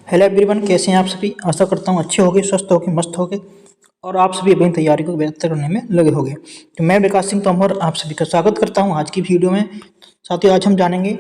Hello everyone, कैसे हैं आप सभी। आशा करता हूँ अच्छे होंगे, स्वस्थ होंगे, मस्त होंगे और आप सभी अपनी तैयारी को बेहतर करने में लगे होंगे। तो मैं विकास सिंह तोमर आप सभी का स्वागत करता हूँ आज की वीडियो में। साथियों, आज हम जानेंगे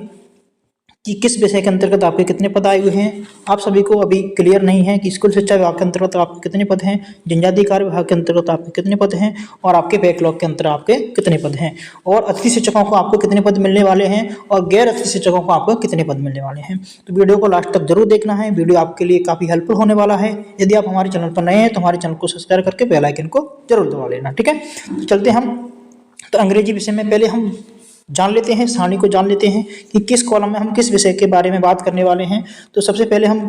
कि किस विषय के अंतर्गत आपके कितने पद आए हुए हैं। आप सभी को अभी क्लियर नहीं है कि स्कूल शिक्षा विभाग के अंतर्गत आपके कितने पद हैं, जनजातीय कार्य विभाग के अंतर्गत आपके कितने पद हैं और आपके बैकलॉग के अंतर्गत आपके कितने पद हैं, और अतिथि शिक्षकों को आपको कितने पद मिलने वाले हैं और गैर अतिथि शिक्षकों को आपको कितने पद मिलने वाले हैं। तो वीडियो को लास्ट तक जरूर देखना है, वीडियो आपके लिए काफ़ी हेल्पफुल होने वाला है। यदि आप हमारे चैनल पर नए हैं तो हमारे चैनल को सब्सक्राइब करके बेल आइकन को जरूर दबा लेना, ठीक है। तो चलते हम तो अंग्रेजी विषय में पहले हम जान लेते हैं, सारणी को जान लेते हैं कि किस कॉलम में हम किस विषय के बारे में बात करने वाले हैं। तो सबसे पहले हम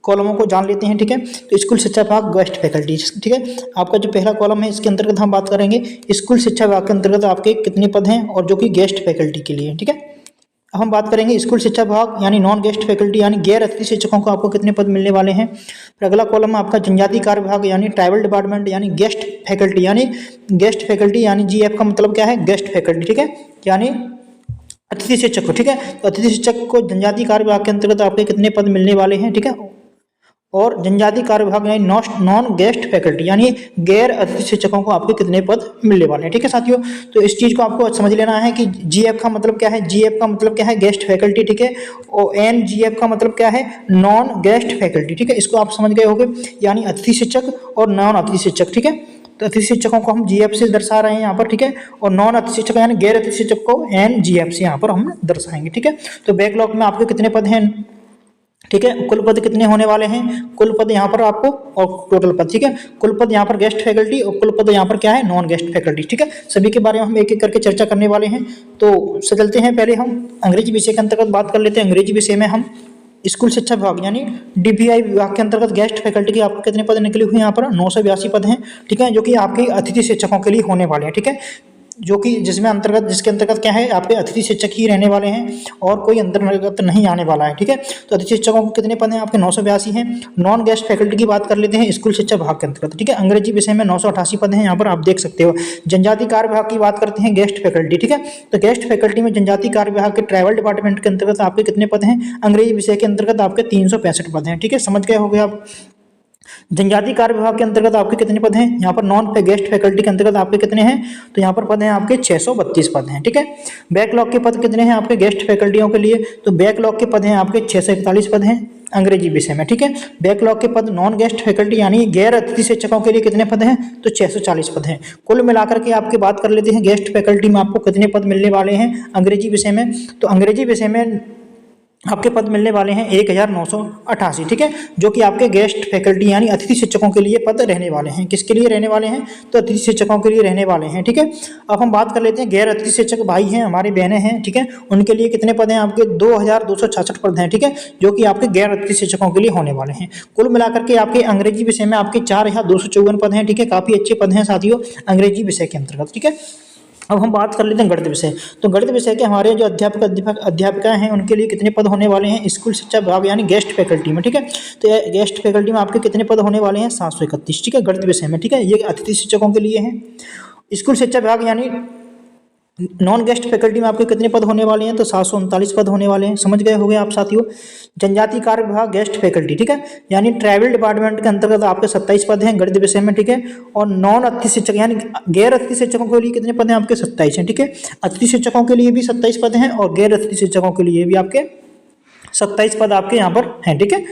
कॉलमों को जान लेते हैं, ठीक है। तो स्कूल शिक्षा विभाग गेस्ट फैकल्टी, ठीक है। आपका जो पहला कॉलम है इसके अंतर्गत हम बात करेंगे स्कूल शिक्षा विभाग के अंतर्गत आपके कितने पद हैं और जो कि गेस्ट फैकल्टी के लिए, ठीक है। अब हम बात करेंगे स्कूल शिक्षा विभाग यानी नॉन गेस्ट फैकल्टी यानी गैर अतिथि शिक्षकों को आपको कितने पद मिलने वाले हैं। फिर अगला कॉलम में आपका जनजातीय कार्य विभाग यानी ट्राइबल डिपार्टमेंट यानी गेस्ट फैकल्टी यानी जीएफ का मतलब क्या है, गेस्ट फैकल्टी, ठीक है, यानी अतिथि शिक्षक को, ठीक है। तो अतिथि शिक्षक को जनजातीय कार्य विभाग के अंतर्गत आपके कितने पद मिलने वाले हैं, ठीक है। और जनजातीय कार्य विभाग यानी नॉन गेस्ट फैकल्टी यानी गैर अतिथि शिक्षकों को आपके कितने पद मिलने वाले हैं, ठीक है साथियों। तो इस चीज़ को आपको समझ लेना है कि जीएफ का मतलब क्या है, जीएफ का मतलब क्या है, गेस्ट फैकल्टी, ठीक है। और एनजीएफ का मतलब क्या है, नॉन गेस्ट फैकल्टी, ठीक है। इसको आप समझ गए होंगे, यानी अतिथि शिक्षक और नॉन अतिथि शिक्षक, ठीक है। तो अतिथि शिक्षकों को हम जीएफ से दर्शा रहे हैं यहाँ पर, ठीक है। और नॉन अतिथि शिक्षक यानी गैर अतिथि शिक्षक को एनजीएफ से यहाँ पर हम दर्शाएंगे, ठीक है। तो बैकलॉग में आपके कितने पद हैं, ठीक है। कुल पद कितने होने वाले हैं, कुल पद यहाँ पर आपको और टोटल पद, ठीक है। कुल पद यहाँ पर गेस्ट फैकल्टी और कुल पद यहाँ पर क्या है, नॉन गेस्ट फैकल्टी, ठीक है। सभी के बारे में हम एक एक करके चर्चा करने वाले हैं। तो चलते हैं, पहले हम अंग्रेजी विषय के अंतर्गत बात कर लेते हैं। अंग्रेजी विषय में हम स्कूल शिक्षा विभाग यानी डीपीआई विभाग के अंतर्गत गेस्ट फैकल्टी के आपको कितने पद निकले हुए हैं, यहाँ पर 982 पद हैं, ठीक है, जो कि आपके अतिथि शिक्षकों के लिए होने वाले हैं, ठीक है। जो कि जिसके अंतर्गत क्या है, आपके अतिथि शिक्षक ही रहने वाले हैं और कोई अंतर्गत नहीं आने वाला है, ठीक है। तो अतिथि शिक्षकों को कितने पद हैं, आपके 982 हैं। नॉन गेस्ट फैकल्टी की बात कर लेते हैं स्कूल शिक्षा विभाग के अंतर्गत, ठीक है। अंग्रेजी विषय में 988 पद हैं, यहाँ पर आप देख सकते हो। जनजातीय कार्य विभाग की बात करते हैं, गेस्ट फैकल्टी, ठीक है। तो गेस्ट फैकल्टी में जनजातीय कार्य विभाग के ट्राइबल डिपार्टमेंट के अंतर्गत आपके कितने पद हैं, अंग्रेजी विषय के अंतर्गत आपके 365 पद हैं, ठीक है। समझ गए होंगे आप। जनजातीय कार्य विभाग के अंतर्गत आपके कितने पद हैं, यहाँ पर नॉन गेस्ट फैकल्टी के अंतर्गत आपके कितने हैं, तो यहाँ पर पद हैं आपके 632 पद हैं, ठीक है। बैकलॉग के पद कितने हैं आपके गेस्ट फैकल्टियों के लिए, तो बैकलॉग के पद हैं आपके 641 पद हैं अंग्रेजी विषय में, ठीक है। बैकलॉग के पद नॉन गेस्ट फैकल्टी यानी गैर अतिथि शिक्षकों के लिए कितने पद हैं, तो 640 पद हैं। कुल मिलाकर के आपकी बात कर लेते हैं गेस्ट फैकल्टी में आपको कितने पद मिलने वाले हैं अंग्रेजी विषय में। तो अंग्रेजी विषय में आपके पद मिलने वाले हैं 1988, ठीक है, जो कि आपके गेस्ट फैकल्टी यानी अतिथि शिक्षकों के लिए पद रहने वाले हैं। किसके लिए रहने वाले हैं, तो अतिथि शिक्षकों के लिए रहने वाले हैं, ठीक है। अब हम बात कर लेते हैं गैर अतिथि शिक्षक भाई हैं, हमारे बहनें हैं, ठीक है, उनके लिए कितने पद हैं, आपके 2266 पद हैं, ठीक है, जो कि आपके गैर अतिथि शिक्षकों के लिए होने वाले हैं। कुल मिलाकर के आपके अंग्रेजी विषय में आपके 4254 पद हैं, ठीक है, काफ़ी अच्छे पद हैं साथियों अंग्रेजी विषय के अंतर्गत, ठीक है। अब हम बात कर लेते हैं गणित विषय। तो गणित विषय के हमारे जो अध्यापिकाएं हैं उनके लिए कितने पद होने वाले हैं स्कूल शिक्षा विभाग यानी गेस्ट फैकल्टी में, ठीक है। तो गेस्ट फैकल्टी में आपके कितने पद होने वाले हैं, 731, ठीक है, गणित विषय में, ठीक है। ये अतिथि शिक्षकों के लिए हैं। स्कूल शिक्षा विभाग यानी नॉन गेस्ट फैकल्टी में आपके कितने पद होने वाले हैं, तो 739 पद होने वाले हैं। समझ गए होंगे आप साथियों। जनजातीय कार्य विभाग गेस्ट फैकल्टी, ठीक है, यानी ट्राइबल डिपार्टमेंट के अंतर्गत आपके 27 पद हैं गणित विषय में, ठीक है। और नॉन अतिथि शिक्षक यानी गैर अतिथि शिक्षकों के लिए कितने पद हैं, आपके 27 हैं, ठीक है। अतिथि शिक्षकों के लिए भी 27 पद हैं और गैर अतिथि शिक्षकों के लिए भी आपके 27 पद आपके यहाँ पर हैं, ठीक है।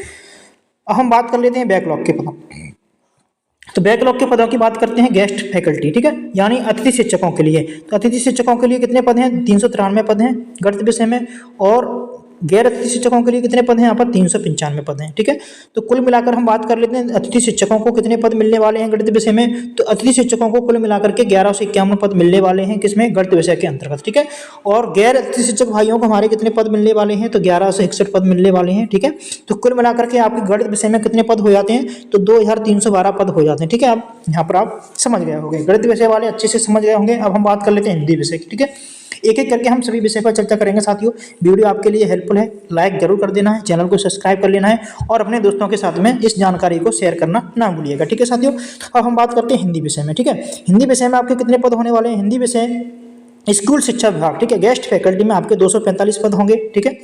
अब हम बात कर लेते हैं बैकलॉग के पदों। तो बैकलॉग के पदों की बात करते हैं गेस्ट फैकल्टी, ठीक है, यानी अतिथि शिक्षकों के लिए। तो अतिथि शिक्षकों के लिए कितने पद हैं, 393 पद हैं गणित विषय में। और गैर अतिथि शिक्षकों के लिए कितने पद हैं, यहाँ पर 395 पद हैं, ठीक है। तो कुल मिलाकर हम बात कर लेते हैं अतिथि शिक्षकों को कितने पद मिलने वाले हैं गणित विषय में। तो अतिथि शिक्षकों को कुल मिलाकर के 1151 पद मिलने वाले हैं, किसमें, गणित विषय के अंतर्गत, ठीक है। और गैर अतिथि शिक्षक भाइयों को हमारे कितने पद मिलने वाले हैं, तो 1161 पद मिलने वाले हैं, ठीक है। तो कुल मिलाकर के आपके गणित विषय में कितने पद हो जाते हैं, तो 2312 पद हो जाते हैं, ठीक है। आप यहाँ पर आप समझ गए होंगे, गणित विषय वाले अच्छे से समझ गए होंगे। अब हम बात कर लेते हैं हिंदी विषय की, ठीक है। एक एक करके हम सभी विषय पर चर्चा करेंगे साथियों। वीडियो आपके लिए हेल्पफुल है, लाइक जरूर कर देना है, चैनल को सब्सक्राइब कर लेना है और अपने दोस्तों के साथ में इस जानकारी को शेयर करना ना भूलिएगा, ठीक है साथियों। अब हम बात करते हैं हिंदी विषय में, ठीक है। हिंदी विषय में आपके कितने पद होने वाले हैं, हिंदी विषय स्कूल शिक्षा विभाग, ठीक है, गेस्ट फैकल्टी में आपके 245 पद होंगे, ठीक है।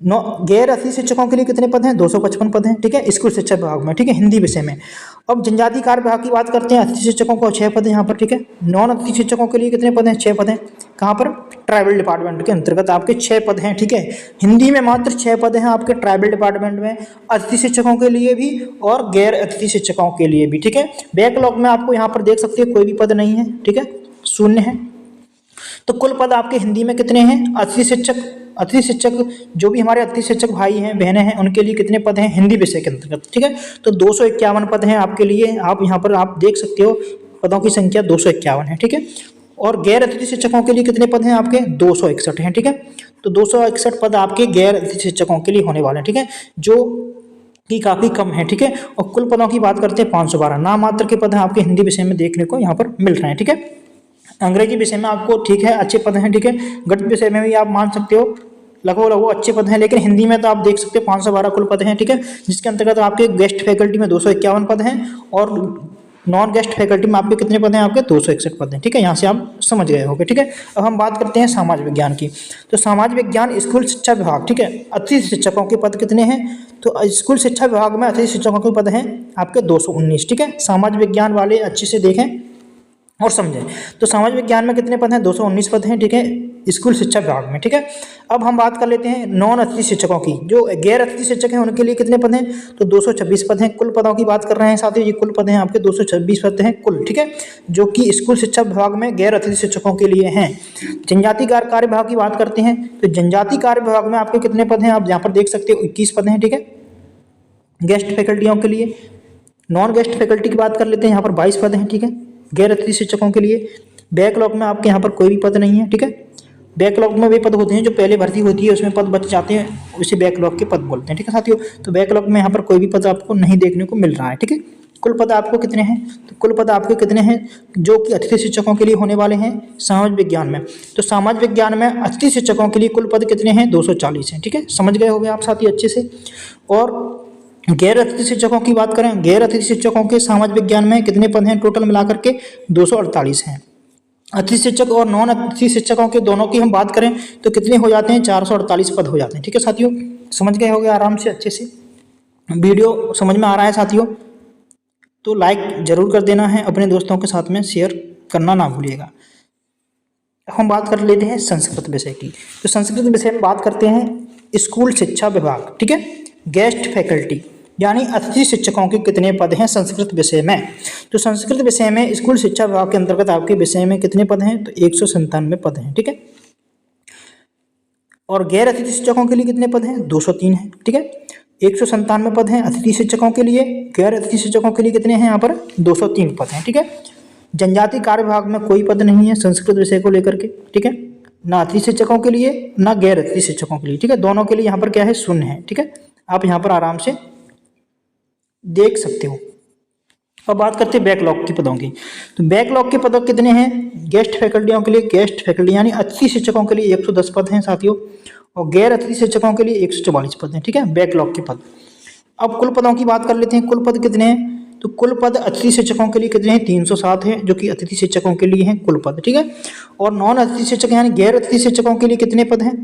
गैर अतिथि शिक्षकों के लिए कितने पद हैं? 255 पद हैं, ठीक है, स्कूल शिक्षा विभाग में, ठीक है, हिंदी विषय में। अब जनजातीय कार्य विभाग की बात करते हैं, अतिथि शिक्षकों को 6 पद हैं यहाँ पर, ठीक है। नॉन अतिथि शिक्षकों के लिए कितने पद हैं? 6 पद हैं। कहाँ पर? ट्राइबल डिपार्टमेंट के अंतर्गत आपके 6 पद हैं, ठीक है। हिंदी में मात्र 6 पद हैं आपके ट्राइबल डिपार्टमेंट में, अतिथि शिक्षकों के लिए भी और गैर अतिथि शिक्षकों के लिए भी, ठीक है। बैकलॉग में आपको यहाँ पर देख सकते हैं कोई भी पद नहीं है, ठीक है, शून्य है। तो कुल पद आपके हिंदी में कितने हैं? अतिथि शिक्षक जो भी हमारे अतिथि शिक्षक भाई हैं बहनें हैं उनके लिए कितने पद हैं हिंदी विषय के अंतर्गत, ठीक है। तो 251 पद हैं आपके लिए, आप यहाँ पर आप देख सकते हो पदों की संख्या 251 है, ठीक है। और गैर अतिथि शिक्षकों के लिए कितने पद हैं आपके? 261 हैं, ठीक है। तो 261 पद आपके गैर अतिथि शिक्षकों के लिए होने वाले हैं, ठीक है, जो कि काफ़ी कम है, ठीक है। और कुल पदों की बात करते हैं 512 नाम मात्र के पद हैं आपके हिंदी विषय में देखने को यहाँ पर मिल रहे हैं, ठीक है। अंग्रेजी विषय में आपको ठीक है अच्छे पद हैं, ठीक है। गणित विषय में भी आप मान सकते हो लगभग अच्छे पद हैं, लेकिन हिंदी में तो आप देख सकते हो 512 कुल पद हैं, ठीक है, जिसके अंतर्गत आपके गेस्ट फैकल्टी में 251 पद हैं और नॉन गेस्ट फैकल्टी में आपके कितने पद हैं? आपके 261 पद हैं, ठीक है। यहाँ से आप समझ गए होंगे, ठीक है। अब हम बात करते हैं समाज विज्ञान की। तो समाज विज्ञान स्कूल शिक्षा विभाग, ठीक है, अतिथि शिक्षकों के पद कितने हैं? तो स्कूल शिक्षा विभाग में अतिथि शिक्षकों के पद हैं आपके 219, ठीक है। समाज विज्ञान वाले अच्छे से देखें और समझें। तो समाज विज्ञान में कितने पद हैं? 219 पद हैं, ठीक है, स्कूल शिक्षा विभाग में, ठीक है। अब हम बात कर लेते हैं नॉन अतिथि शिक्षकों की। जो गैर अतिथि शिक्षक हैं उनके लिए कितने पद हैं? तो 226 पद हैं। कुल पदों की बात कर रहे हैं साथियों, ये कुल पद हैं आपके 226 पद हैं कुल, ठीक है, जो कि स्कूल शिक्षा विभाग में गैर अतिथि शिक्षकों के लिए हैं। जनजातीय कार्य विभाग की बात करते हैं, तो जनजातीय कार्य विभाग में आपके कितने पद हैं? आप यहाँ पर देख सकते हो 21 पद हैं, ठीक है, गेस्ट फैकल्टियों के लिए। नॉन गेस्ट फैकल्टी की बात कर लेते हैं, यहाँ पर 22 पद हैं, ठीक है, गैर अतिथि शिक्षकों के लिए। बैकलॉग में आपके यहाँ पर कोई भी पद नहीं है, ठीक है। बैकलॉग में वे पद होते हैं जो पहले भर्ती होती है उसमें पद बच जाते हैं, उसे बैकलॉग के पद बोलते हैं, ठीक है साथियों। तो बैकलॉग में यहाँ पर कोई भी पद आपको नहीं देखने को मिल रहा है, ठीक है। कुल पद आपको कितने हैं? तो कुल पद आपके कितने हैं जो कि अतिथि शिक्षकों के लिए होने वाले हैं समाज विज्ञान में? तो समाज विज्ञान में अतिथि शिक्षकों के लिए कुल पद कितने हैं? 240 हैं, ठीक है, समझ गए होंगे आप साथी अच्छे से। और गैर अतिथि शिक्षकों की बात करें, गैर अतिथि शिक्षकों के समाज विज्ञान में कितने पद हैं? टोटल मिलाकर के 248 हैं। अतिथि शिक्षक और नॉन अतिथि शिक्षकों के दोनों की हम बात करें तो कितने हो जाते हैं? 448 पद हो जाते हैं, ठीक है साथियों, समझ गए होंगे आराम से अच्छे से। वीडियो समझ में आ रहा है साथियों? तो लाइक जरूर कर देना है, अपने दोस्तों के साथ में शेयर करना ना भूलिएगा। हम बात कर लेते हैं संस्कृत विषय की। तो संस्कृत विषय में बात करते हैं स्कूल शिक्षा विभाग, ठीक है, गेस्ट फैकल्टी यानी अतिथि शिक्षकों के कितने पद हैं संस्कृत विषय में? तो संस्कृत विषय में स्कूल शिक्षा विभाग के अंतर्गत आपके विषय में कितने पद हैं? तो 197 पद हैं, ठीक है। और गैर अतिथि शिक्षकों के लिए कितने पद हैं? 203 हैं, ठीक है। 197 पद हैं अतिथि शिक्षकों के लिए, गैर अतिथि शिक्षकों के लिए कितने हैं? यहाँ पर 203 पद हैं, ठीक है। जनजातीय कार्य विभाग में कोई पद नहीं है संस्कृत विषय को लेकर के, ठीक है, ना अतिथि शिक्षकों के लिए ना गैर अतिथि शिक्षकों के लिए, ठीक है, दोनों के लिए यहाँ पर क्या है? शून्य है, ठीक है। आप यहाँ पर आराम से देख सकते हो। अब बात करते हैं बैकलॉग के पदों की। तो बैकलॉग के पद कितने हैं? गेस्ट फैकल्टियों के लिए, गेस्ट फैकल्टी यानी अतिथि शिक्षकों के लिए 110 पद हैं साथियों, और गैर अतिथि शिक्षकों के लिए 144 पद हैं, ठीक है, बैकलॉग के पद। अब कुल पदों की बात कर लेते हैं, कुल पद कितने हैं? तो कुल पद अतिथि शिक्षकों के लिए कितने हैं? 307 हैं, जो कि अतिथि शिक्षकों के लिए हैं कुल पद, ठीक है। और नॉन अतिथि शिक्षक यानी गैर अतिथि शिक्षकों के लिए कितने पद हैं?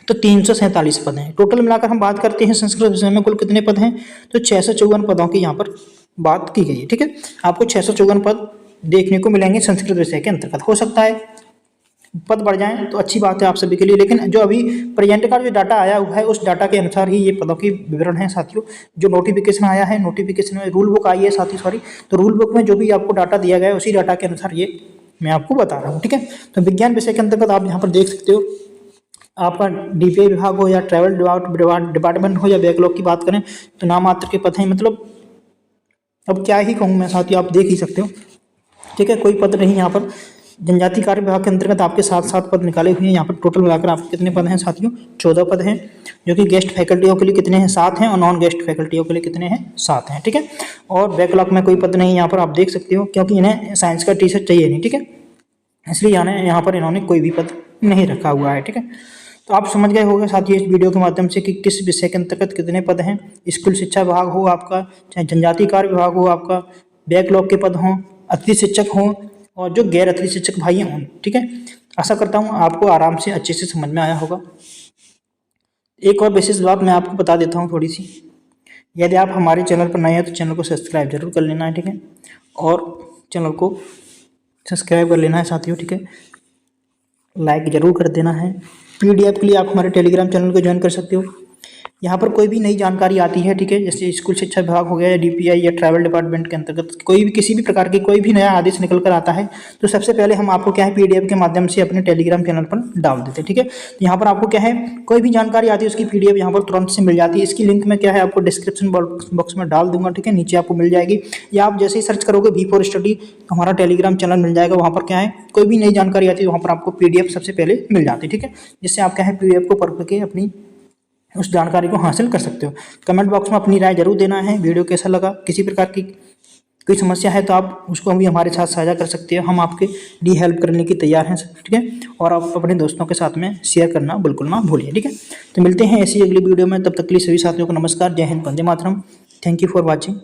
तो 347 पद हैं। टोटल मिलाकर हम बात करते हैं संस्कृत विषय में कुल कितने पद हैं? तो 654 पदों की यहाँ पर बात की गई है, ठीक है। आपको 654 पद देखने को मिलेंगे संस्कृत विषय के अंतर्गत। हो सकता है पद बढ़ जाएं तो अच्छी बात है आप सभी के लिए, लेकिन जो अभी प्रेजेंट का जो डाटा आया हुआ है उस डाटा के अनुसार ही ये पदों की विवरण है साथियों। जो नोटिफिकेशन आया है, नोटिफिकेशन में रूल बुक आई है साथी, तो रूल बुक में जो भी आपको डाटा दिया गया है उसी डाटा के अनुसार ये मैं आपको बता रहा हूँ, ठीक है। तो विज्ञान विषय के अंतर्गत आप यहाँ पर देख सकते हो, आपका डीपीआई विभाग हो या ट्रैवल डिपार्टमेंट हो या बैकलॉग की बात करें तो नाम मात्र के पद हैं, मतलब अब क्या ही कहूँ मैं साथियों, आप देख ही सकते हो, ठीक है, कोई पद नहीं यहाँ पर। जनजातीय कार्य विभाग के अंतर्गत आपके 7 पद निकाले हुए हैं यहाँ पर। टोटल मिलाकर आपके कितने पद हैं साथियों? 14 पद हैं, जो कि गेस्ट फैकल्टियों के लिए कितने हैं? 7 हैं, और नॉन गेस्ट फैकल्टियों के लिए कितने हैं? 7 हैं, ठीक है। और बैकलॉग में कोई पद नहीं यहाँ पर आप देख सकते हो, क्योंकि इन्हें साइंस का टीचर चाहिए नहीं, ठीक है, इसलिए यहाँ पर इन्होंने कोई भी पद नहीं रखा हुआ है, ठीक है। तो आप समझ गए होंगे साथियों इस वीडियो के माध्यम से कि किस विषय के अंतर्गत कितने पद हैं। स्कूल शिक्षा विभाग हो आपका, चाहे जनजातीय कार्य विभाग हो आपका, बैकलॉग के पद हों, अतिथि शिक्षक हों, और जो गैर अतिथि शिक्षक भाई हों, ठीक है। आशा करता हूँ आपको आराम से अच्छे से समझ में आया होगा। एक और विशेष बात मैं आपको बता देता हूँ थोड़ी सी। यदि आप हमारे चैनल पर नए हैं तो चैनल को सब्सक्राइब जरूर कर लेना है, ठीक है। और चैनल को सब्सक्राइब कर लेना है साथियों, ठीक है। लाइक जरूर कर देना है। पीडीएफ के लिए आप हमारे टेलीग्राम चैनल को ज्वाइन कर सकते हो। यहाँ पर कोई भी नई जानकारी आती है, ठीक है, जैसे स्कूल शिक्षा विभाग हो गया या डीपीआई या ट्रैवल डिपार्टमेंट के अंतर्गत कोई भी किसी भी प्रकार की कोई भी नया आदेश निकल कर आता है तो सबसे पहले हम आपको क्या है पीडीएफ के माध्यम से अपने टेलीग्राम चैनल पर डाल देते हैं, ठीक है। तो यहाँ पर आपको क्या है कोई भी जानकारी आती है उसकी पीडीएफ यहाँ पर तुरंत से मिल जाती है। इसकी लिंक में क्या है आपको डिस्क्रिप्शन बॉक्स में डाल दूंगा, ठीक है, नीचे आपको मिल जाएगी। या आप जैसे ही सर्च करोगे V4 स्टडी तो हमारा टेलीग्राम चैनल मिल जाएगा। वहाँ पर क्या है कोई भी नई जानकारी आती है वहाँ पर आपको पीडीएफ सबसे पहले मिल जाती है, ठीक है, जिससे आप क्या है पीडीएफ को पढ़ के अपनी उस जानकारी को हासिल कर सकते हो। कमेंट बॉक्स में अपनी राय जरूर देना है। वीडियो कैसा लगा, किसी प्रकार की कोई समस्या है तो आप उसको भी हमारे साथ साझा कर सकते हो। हम आपके लिए हेल्प करने की तैयार हैं, ठीक है। और आप अपने दोस्तों के साथ में शेयर करना बिल्कुल ना भूलिए, ठीक है। तो मिलते हैं ऐसी अगली वीडियो में, तब तक के लिए सभी साथियों को नमस्कार। जय हिंद, वंदे मातरम। Thank you for watching.